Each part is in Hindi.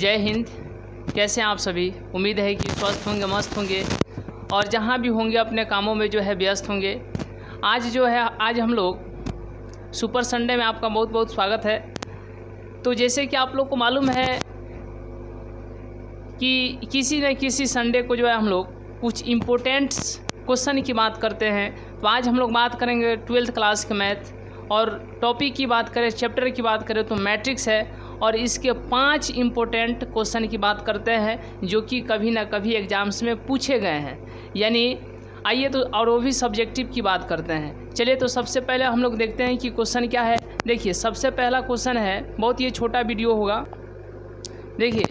जय हिंद। कैसे हैं आप सभी? उम्मीद है कि स्वस्थ होंगे, मस्त होंगे और जहाँ भी होंगे अपने कामों में जो है व्यस्त होंगे। आज हम लोग सुपर संडे में आपका बहुत बहुत स्वागत है। तो जैसे कि आप लोग को मालूम है कि किसी न किसी संडे को जो है हम लोग कुछ इम्पोर्टेंट क्वेश्चन की बात करते हैं। तो आज हम लोग बात करेंगे 12th क्लास के मैथ और टॉपिक की बात करें, चैप्टर की बात करें तो मैट्रिक्स है और इसके 5 इम्पोर्टेंट क्वेश्चन की बात करते हैं जो कि कभी ना कभी एग्जाम्स में पूछे गए हैं। यानी आइए तो और वो भी सब्जेक्टिव की बात करते हैं। चलिए तो सबसे पहले हम लोग देखते हैं कि क्वेश्चन क्या है। देखिए सबसे पहला क्वेश्चन है, बहुत ये छोटा वीडियो होगा। देखिए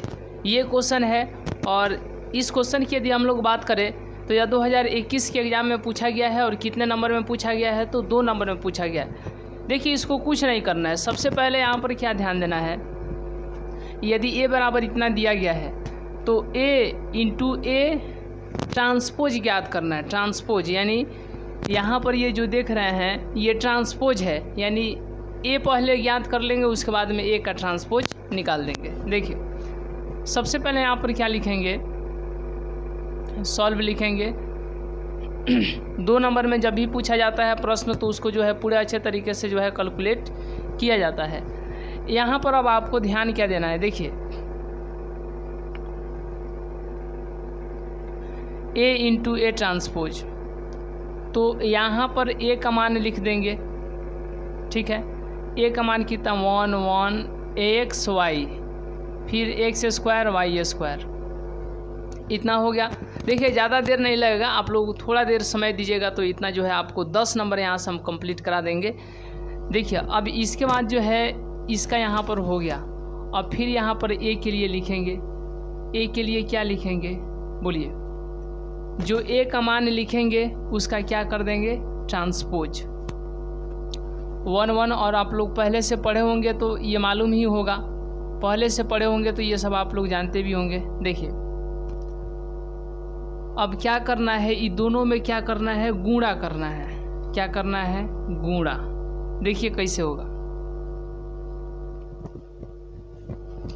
ये क्वेश्चन है और इस क्वेश्चन की यदि हम लोग बात करें तो यह 2021 के एग्ज़ाम में पूछा गया है और कितने नंबर में पूछा गया है तो 2 नंबर में पूछा गया है। देखिए इसको कुछ नहीं करना है। सबसे पहले यहाँ पर क्या ध्यान देना है, यदि ए बराबर इतना दिया गया है तो ए इंटू ए ट्रांसपोज ज्ञात करना है। ट्रांसपोज यानी यहाँ पर ये जो देख रहे हैं ये ट्रांसपोज है, यानी ए पहले ज्ञात कर लेंगे उसके बाद में ए का ट्रांसपोज निकाल देंगे। देखिए सबसे पहले यहाँ पर क्या लिखेंगे, सॉल्व लिखेंगे। 2 नंबर में जब भी पूछा जाता है प्रश्न तो उसको जो है पूरे अच्छे तरीके से जो है कैलकुलेट किया जाता है। यहाँ पर अब आपको ध्यान क्या देना है, देखिए ए इंटू ए ट्रांसपोज, तो यहाँ पर ए का मान लिख देंगे। ठीक है, ए का मान कितना 1 1 एक्स वाई फिर एक्स स्क्वायर वाई स्क्वायर, इतना हो गया। देखिए ज़्यादा देर नहीं लगेगा, आप लोग थोड़ा देर समय दीजिएगा तो इतना जो है आपको 10 नंबर यहाँ से हम कंप्लीट करा देंगे। देखिए अब इसके बाद जो है इसका यहाँ पर हो गया। अब फिर यहाँ पर ए के लिए लिखेंगे। ए के लिए क्या लिखेंगे बोलिए, जो ए का मान लिखेंगे उसका क्या कर देंगे ट्रांसपोज 1 1। और आप लोग पहले से पढ़े होंगे तो ये मालूम ही होगा, पहले से पढ़े होंगे तो ये सब आप लोग जानते भी होंगे। देखिए अब क्या करना है, ये दोनों में क्या करना है, गुणा करना है। क्या करना है, गुणा। देखिए कैसे होगा,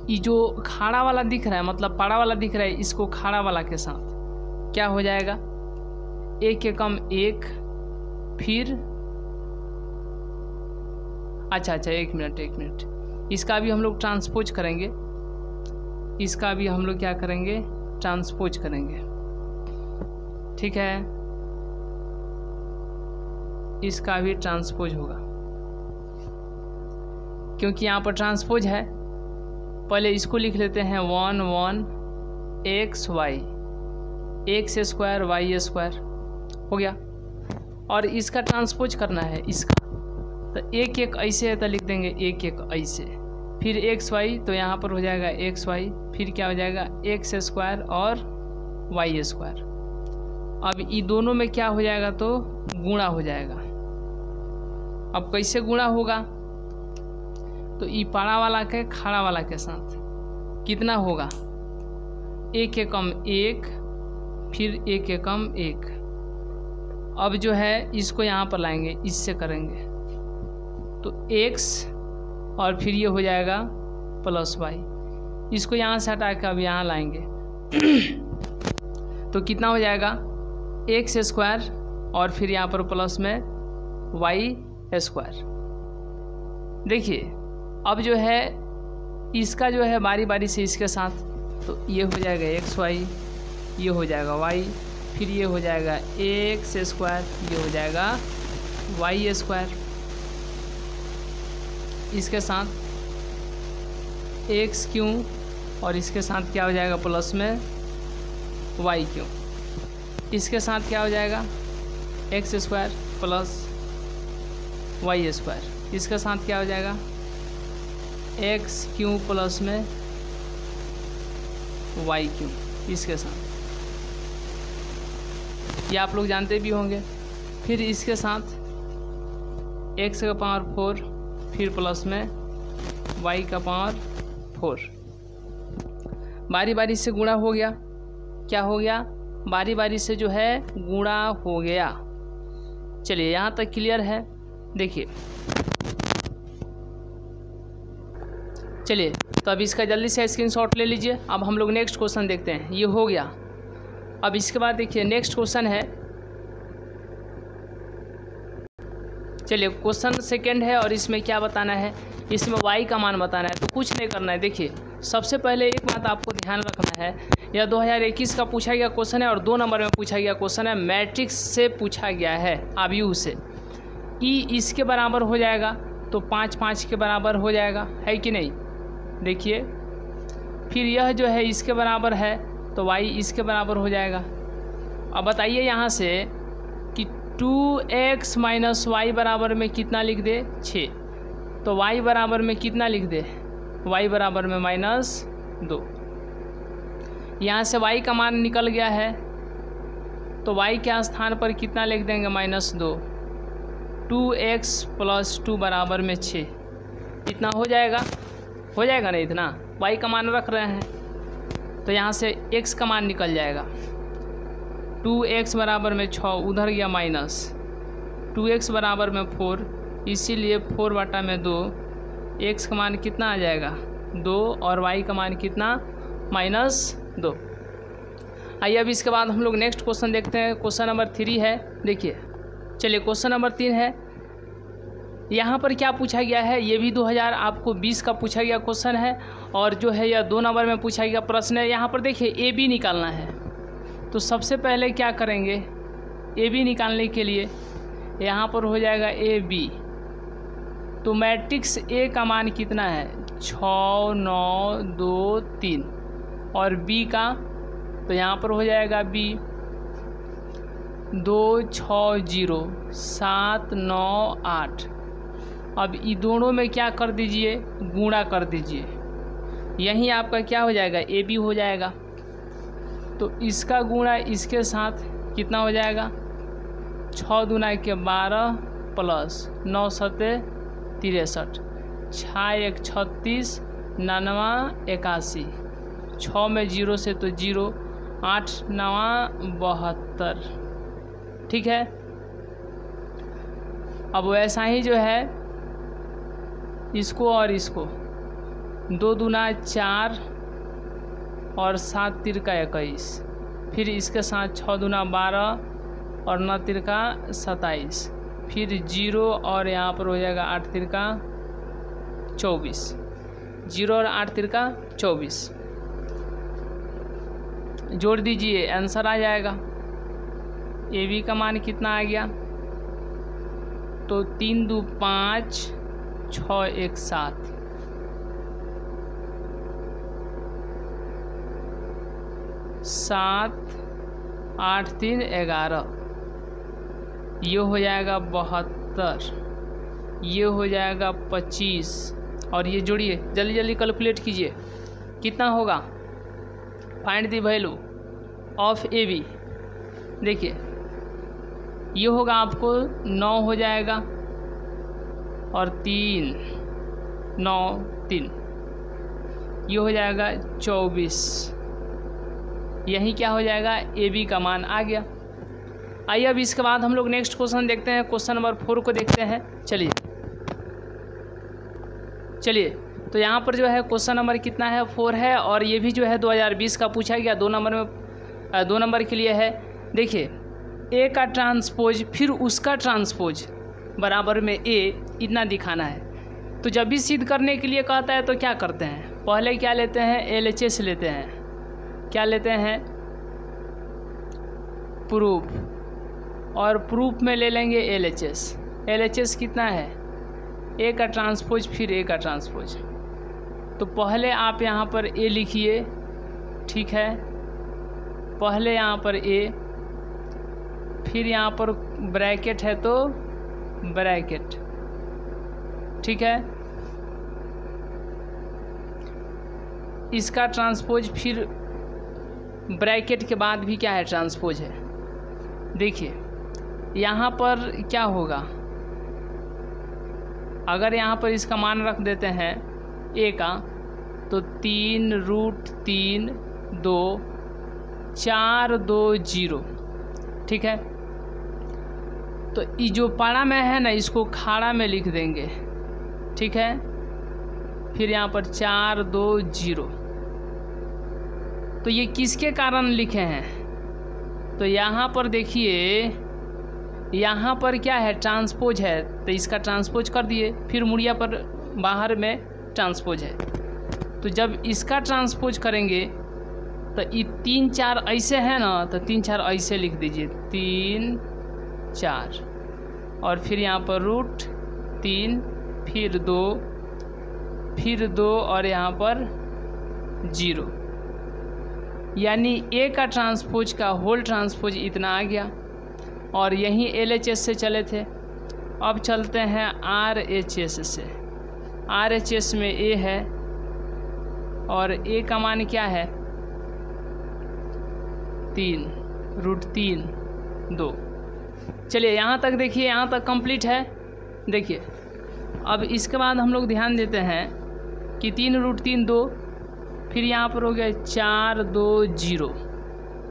ये जो खाड़ा वाला दिख रहा है मतलब पाड़ा वाला दिख रहा है, इसको खाड़ा वाला के साथ क्या हो जाएगा, 1 के कम 1 फिर अच्छा एक मिनट, इसका भी हम लोग ट्रांसपोज करेंगे। इसका भी हम लोग क्या करेंगे, ट्रांसपोज करेंगे। ठीक है, इसका भी ट्रांसपोज होगा क्योंकि यहाँ पर ट्रांसपोज है। पहले इसको लिख लेते हैं 1 1 x y x square y square हो गया। और इसका ट्रांसपोज करना है इसका, तो 1 1 ऐसे है तो लिख देंगे 1 1 ऐसे, फिर एक्स वाई तो यहाँ पर हो जाएगा एक्स वाई, फिर क्या हो जाएगा एक्स स्क्वायर और वाई स्क्वायर। अब ये दोनों में क्या हो जाएगा तो गुणा हो जाएगा। अब कैसे गुणा होगा, तो ये पाड़ा वाला के खाड़ा वाला के साथ कितना होगा, 1 के कम 1 फिर 1 के कम 1। अब जो है इसको यहाँ पर लाएंगे, इससे करेंगे तो x और फिर ये हो जाएगा प्लस वाई। इसको यहाँ से हटा के अब यहाँ लाएंगे तो कितना हो जाएगा एक्स स्क्वायर और फिर यहाँ पर प्लस में वाई स्क्वायर। देखिए अब जो है इसका जो है बारी बारी से इसके साथ, तो ये हो जाएगा एक्स वाई, ये हो जाएगा वाई, फिर ये हो जाएगा एक्स स्क्वायर, ये हो जाएगा वाई स्क्वायर। इसके साथ एक्स क्यों और इसके साथ क्या हो जाएगा प्लस में वाई क्यों। इसके साथ क्या हो जाएगा x square plus y square. इसके साथ क्या हो जाएगा एक्स क्यों प्लस में वाई क्यों। इसके साथ ये आप लोग जानते भी होंगे। फिर इसके साथ एक्स का पावर 4 फिर प्लस में वाई का पावर 4। बारी बारी से गुणा हो गया। क्या हो गया, बारी बारी से जो है गुणा हो गया। चलिए यहाँ तक क्लियर है। देखिए चलिए तो अब इसका जल्दी से स्क्रीनशॉट ले लीजिए। अब हम लोग नेक्स्ट क्वेश्चन देखते हैं। ये हो गया। अब इसके बाद देखिए नेक्स्ट क्वेश्चन है, चलिए क्वेश्चन सेकंड है और इसमें क्या बताना है, इसमें y का मान बताना है। तो कुछ नहीं करना है। देखिए सबसे पहले एक बात आपको ध्यान रखना है, यह 2021 का पूछा गया क्वेश्चन है और 2 नंबर में पूछा गया क्वेश्चन है, मैट्रिक्स से पूछा गया है आव्यूह से। ई इसके बराबर हो जाएगा तो 5 5 के बराबर हो जाएगा, है कि नहीं। देखिए फिर यह जो है इसके बराबर है तो y इसके बराबर हो जाएगा। अब बताइए यहाँ से कि 2x माइनस वाई बराबर में कितना लिख दे, 6। तो y बराबर में कितना लिख दे, y बराबर में -2। यहाँ से y का मान निकल गया है तो y के स्थान पर कितना लिख देंगे, -2। 2x + 2 बराबर में 6। इतना हो जाएगा नहीं इतना, y का मान रख रहे हैं तो यहाँ से x का मान निकल जाएगा। 2x बराबर में 6, उधर गया माइनस, 2x बराबर में 4, इसीलिए 4/2। x का मान कितना आ जाएगा, 2, और y का मान कितना, -2। आइए अब इसके बाद हम लोग नेक्स्ट क्वेश्चन देखते हैं। क्वेश्चन नंबर 3 है। देखिए चलिए क्वेश्चन नंबर 3 है। यहाँ पर क्या पूछा गया है, ये भी 2020 का पूछा गया क्वेश्चन है और जो है यह 2 नंबर में पूछा गया प्रश्न है। यहाँ पर देखिए ए बी निकालना है। तो सबसे पहले क्या करेंगे, ए बी निकालने के लिए यहाँ पर हो जाएगा ए बी। तो मैट्रिक्स ए का मान कितना है, 6 9 2 3, और बी का तो यहाँ पर हो जाएगा बी 2 6 0 7 9 8। अब ये दोनों में क्या कर दीजिए, गुणा कर दीजिए। यहीं आपका क्या हो जाएगा, ए बी हो जाएगा। तो इसका गुणा इसके साथ कितना हो जाएगा, 6 दूना के 12 प्लस 9 7 63, 6 1 36, 9 81, 6 में 0 से तो 0, 8 9 72। ठीक है। अब वैसा ही जो है इसको और इसको, 2 दूना 4 और 7 तिरका 21, फिर इसके साथ 6 दूना 12 और 9 तिरका 27, फिर 0 और यहाँ पर हो जाएगा 8 तिरका 24, 0 और 8 तिरका 24। जोड़ दीजिए, आंसर आ जाएगा। ए बी का मान कितना आ गया, तो 3 2 5 6 1 7, 7 8 3 11, ये हो जाएगा 72, ये हो जाएगा 25, और ये जोड़िए, जल्दी जल्दी कैलकुलेट कीजिए कितना होगा। Find the value of a b. देखिए ये होगा आपको 9 हो जाएगा और 3 9 3, ये हो जाएगा 24। यही क्या हो जाएगा, ए बी का मान आ गया। आइए अब इसके बाद हम लोग नेक्स्ट क्वेश्चन देखते हैं। क्वेश्चन नंबर 4 को देखते हैं। चलिए तो यहाँ पर जो है क्वेश्चन नंबर कितना है, 4 है, और ये भी जो है 2020 का पूछा गया, 2 नंबर में 2 नंबर के लिए है। देखिए ए का ट्रांसपोज फिर उसका ट्रांसपोज बराबर में ए, इतना दिखाना है। तो जब भी सिद्ध करने के लिए कहता है तो क्या करते हैं, पहले क्या लेते हैं, LHS लेते हैं। क्या लेते हैं, प्रूफ, और प्रूफ में ले लेंगे LHS। LHS कितना है, ए का ट्रांसपोज फिर ए का ट्रांसपोज। तो पहले आप यहाँ पर ए लिखिए, ठीक है, पहले यहाँ पर ए, फिर यहाँ पर ब्रैकेट है तो ब्रैकेट, ठीक है, इसका ट्रांसपोज, फिर ब्रैकेट के बाद भी क्या है, ट्रांसपोज है। देखिए यहाँ पर क्या होगा, अगर यहाँ पर इसका मान रख देते हैं ए का, तो 3√3 2 4 2 0, ठीक है। तो ये जो पारा में है ना, इसको खाड़ा में लिख देंगे, ठीक है। फिर यहाँ पर 4 2 0। तो ये किसके कारण लिखे हैं? तो यहाँ पर देखिए, यहाँ पर क्या है, ट्रांसपोज है, तो इसका ट्रांसपोज कर दिए, फिर मुड़िया पर बाहर में ट्रांसपोज है। तो जब इसका ट्रांसपोज करेंगे तो ये 3 4 ऐसे है ना, तो 3 4 ऐसे लिख दीजिए, 3 4, और फिर यहाँ पर √3, फिर 2 और यहाँ पर 0, यानी ए का ट्रांसपोज का होल ट्रांसपोज इतना आ गया। और यहीं LHS से चले थे, अब चलते हैं RHS से। RHS में ए है और ए का मान क्या है, 3 √3 2। चलिए यहाँ तक देखिए, यहाँ तक कंप्लीट है। देखिए अब इसके बाद हम लोग ध्यान देते हैं कि 3 √3 2, फिर यहाँ पर हो गया 4 2 0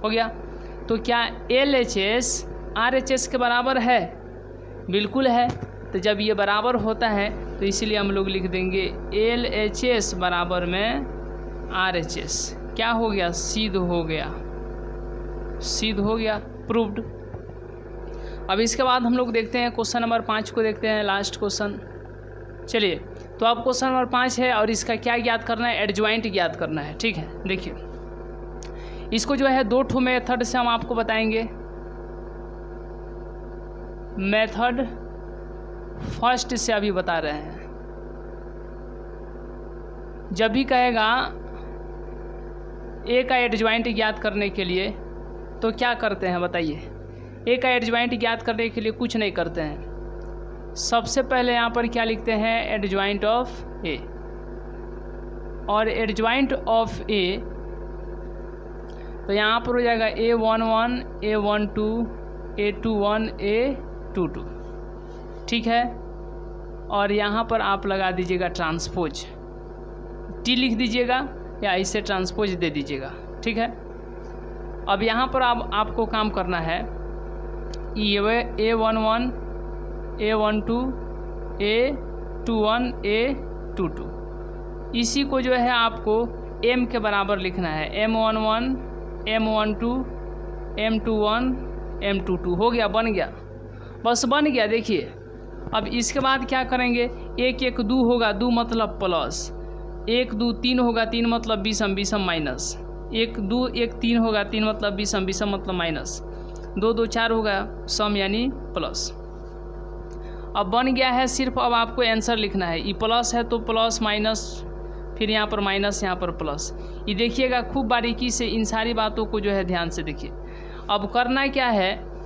हो गया। तो क्या LHS RHS के बराबर है? बिल्कुल है। तो जब ये बराबर होता है तो इसीलिए हम लोग लिख देंगे LHS बराबर में RHS। क्या हो गया? सिद्ध हो गया, सिद्ध हो गया, प्रूव्ड। अब इसके बाद हम लोग देखते हैं क्वेश्चन नंबर 5 को देखते हैं, लास्ट क्वेश्चन। चलिए, तो अब क्वेश्चन नंबर 5 है और इसका क्या ज्ञात करना है? एडजॉइंट ज्ञात करना है। ठीक है, देखिए इसको जो है 2 ठो मेथड से हम आपको बताएंगे। मेथड फर्स्ट से अभी बता रहे हैं। जब भी कहेगा ए का एडजॉइंट ज्ञात करने के लिए तो क्या करते हैं बताइए? ए का एडजॉइंट ज्ञात करने के लिए कुछ नहीं करते हैं। सबसे पहले यहाँ पर क्या लिखते हैं? एडजॉइंट ऑफ ए। और एडजॉइंट ऑफ ए तो यहाँ पर हो जाएगा A11 A12 A21 A22। ठीक है, और यहाँ पर आप लगा दीजिएगा ट्रांसपोज, टी लिख दीजिएगा या इसे ट्रांसपोज दे दीजिएगा। ठीक है, अब यहाँ पर आपको काम करना है, A11 A12 A21 A22, इसी को जो है आपको M के बराबर लिखना है। M11 M12 M21 M22 हो गया, बन गया, बस बन गया। देखिए अब इसके बाद क्या करेंगे? 1 1 2 होगा, 2 मतलब प्लस, 1 2 3 होगा, 3 मतलब विषम, विषम माइनस, 1 2 1 3 होगा, 3 मतलब विषम, विषम मतलब माइनस, 2 2 4 होगा सम यानी प्लस। अब बन गया है, सिर्फ अब आपको आंसर लिखना है। ये प्लस है तो प्लस माइनस, फिर यहाँ पर माइनस, यहाँ पर प्लस। ये देखिएगा खूब बारीकी से, इन सारी बातों को जो है ध्यान से देखिए। अब करना क्या है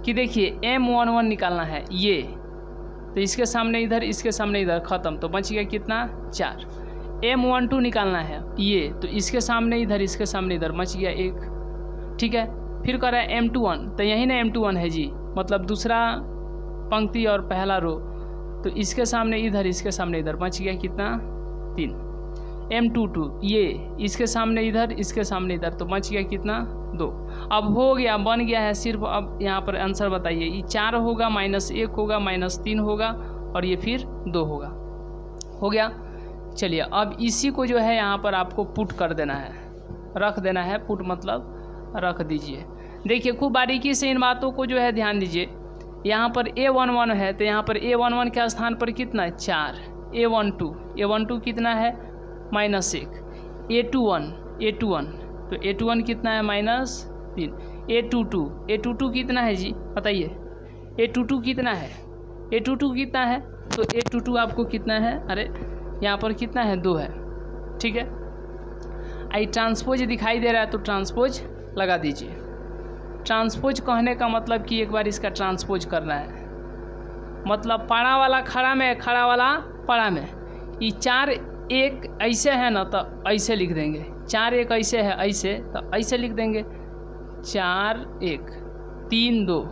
कि देखिए M11 निकालना है ये, तो इसके सामने इधर, इसके सामने इधर, ख़त्म, तो बच गया कितना? 4। M12 निकालना है ये, तो इसके सामने इधर, इसके सामने इधर, बच गया 1। ठीक है, फिर कर रहा है M21, तो यही ना M21 है जी, मतलब दूसरा पंक्ति और पहला रो, तो इसके सामने इधर, इसके सामने इधर, बच गया कितना? 3। M22 ये, इसके सामने इधर, इसके सामने इधर, तो बच गया कितना? 2। अब हो गया, बन गया है। सिर्फ अब यहाँ पर आंसर बताइए, ये 4 होगा, -1 होगा, -3 होगा, और ये फिर 2 होगा। हो गया। चलिए अब इसी को जो है यहाँ पर आपको पुट कर देना है, रख देना है। पुट मतलब रख दीजिए। देखिए खूब बारीकी से इन बातों को जो है ध्यान दीजिए। यहाँ पर A11 है, तो यहाँ पर A11 के स्थान पर कितना है? 4। A12 कितना है? -1। A21 तो A21 कितना है? -3। A22 कितना है जी बताइए? A22 कितना है? A22 कितना है? तो A22 आपको कितना है? अरे यहाँ पर कितना है? 2 है। ठीक है, आई ट्रांसपोज दिखाई दे रहा है तो ट्रांसपोज लगा दीजिए। ट्रांसपोज कहने का मतलब कि एक बार इसका ट्रांसपोज करना है, मतलब पाड़ा वाला खड़ा में, खड़ा वाला पाड़ा में। ये 4 1 ऐसे है ना, तो ऐसे लिख देंगे। 4 1 ऐसे है, ऐसे, तो ऐसे लिख देंगे 4 1 3 2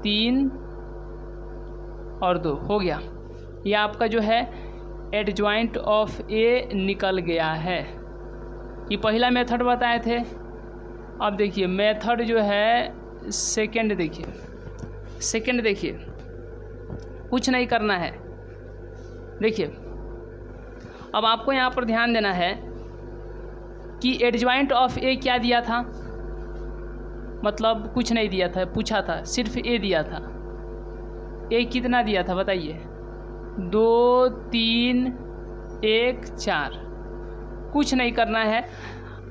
3 और 2 हो गया। ये आपका जो है एडजॉइंट ऑफ ए निकल गया है। ये पहला मेथड बताए थे। अब देखिए मेथड जो है सेकंड, देखिए सेकंड, देखिए कुछ नहीं करना है। देखिए अब आपको यहाँ पर ध्यान देना है कि एडजॉइंट ऑफ ए क्या दिया था, मतलब कुछ नहीं दिया था, पूछा था सिर्फ ए दिया था। ए कितना दिया था बताइए, 2 3 1 4। कुछ नहीं करना है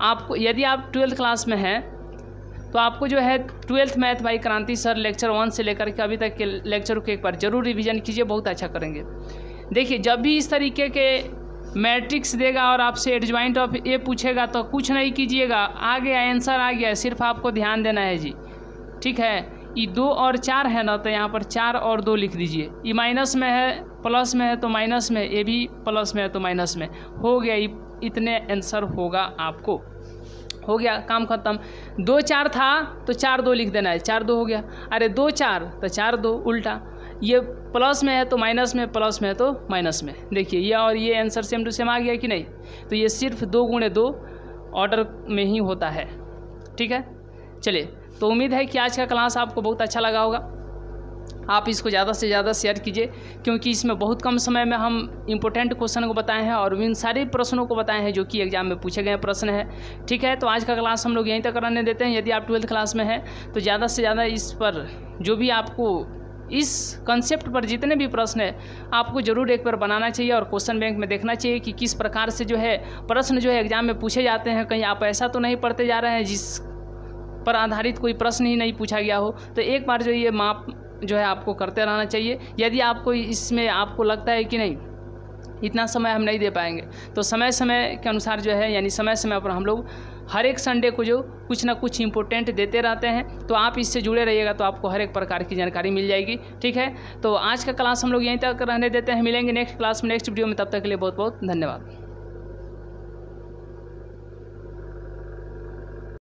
आपको। यदि आप 12th क्लास में हैं तो आपको जो है 12th मैथ भाई क्रांति सर लेक्चर 1 से लेकर के अभी तक के लेक्चर को एक बार जरूर रिवीजन कीजिए, बहुत अच्छा करेंगे। देखिए जब भी इस तरीके के मैट्रिक्स देगा और आपसे एडजॉइंट ऑफ ए पूछेगा तो कुछ नहीं कीजिएगा, आ गया आंसर आ गया, सिर्फ आपको ध्यान देना है जी, ठीक है। ये 2 और 4 है ना, तो यहाँ पर 4 और 2 लिख दीजिए। ये माइनस में है, प्लस में है तो माइनस में, ये भी प्लस में है तो माइनस में, हो गया। इतने आंसर होगा आपको, हो गया काम खत्म। 2 4 था तो 4 2 लिख देना है, 4 2 हो गया। अरे 2 4 तो 4 2 उल्टा, ये प्लस में है तो माइनस में, प्लस में है तो माइनस में। देखिए ये और ये आंसर सेम टू सेम आ गया कि नहीं। तो ये सिर्फ 2 गुणे 2 ऑर्डर में ही होता है, ठीक है। चलिए, तो उम्मीद है कि आज का क्लास आपको बहुत अच्छा लगा होगा। आप इसको ज़्यादा से ज़्यादा शेयर कीजिए, क्योंकि इसमें बहुत कम समय में हम इम्पोर्टेंट क्वेश्चन को बताए हैं और इन सारे प्रश्नों को बताए हैं जो कि एग्जाम में पूछे गए प्रश्न हैं, ठीक है। तो आज का क्लास हम लोग यहीं तक रहने देते हैं। यदि आप 12th क्लास में हैं तो ज़्यादा से ज़्यादा इस पर जो भी आपको इस कंसेप्ट पर जितने भी प्रश्न है आपको ज़रूर एक बार बनाना चाहिए और क्वेश्चन बैंक में देखना चाहिए कि किस प्रकार से जो है प्रश्न जो है एग्जाम में पूछे जाते हैं। कहीं आप ऐसा तो नहीं पढ़ते जा रहे हैं जिस पर आधारित कोई प्रश्न ही नहीं पूछा गया हो। तो एक बार जो ये माप जो है आपको करते रहना चाहिए। यदि आपको इसमें आपको लगता है कि नहीं इतना समय हम नहीं दे पाएंगे, तो समय समय के अनुसार जो है यानी समय समय पर हम लोग हर एक संडे को जो कुछ ना कुछ इम्पोर्टेंट देते रहते हैं। तो आप इससे जुड़े रहिएगा तो आपको हर एक प्रकार की जानकारी मिल जाएगी, ठीक है। तो आज का क्लास हम लोग यहीं तक रहने देते हैं, मिलेंगे नेक्स्ट क्लास में नेक्स्ट वीडियो में, तब तक के लिए बहुत बहुत धन्यवाद।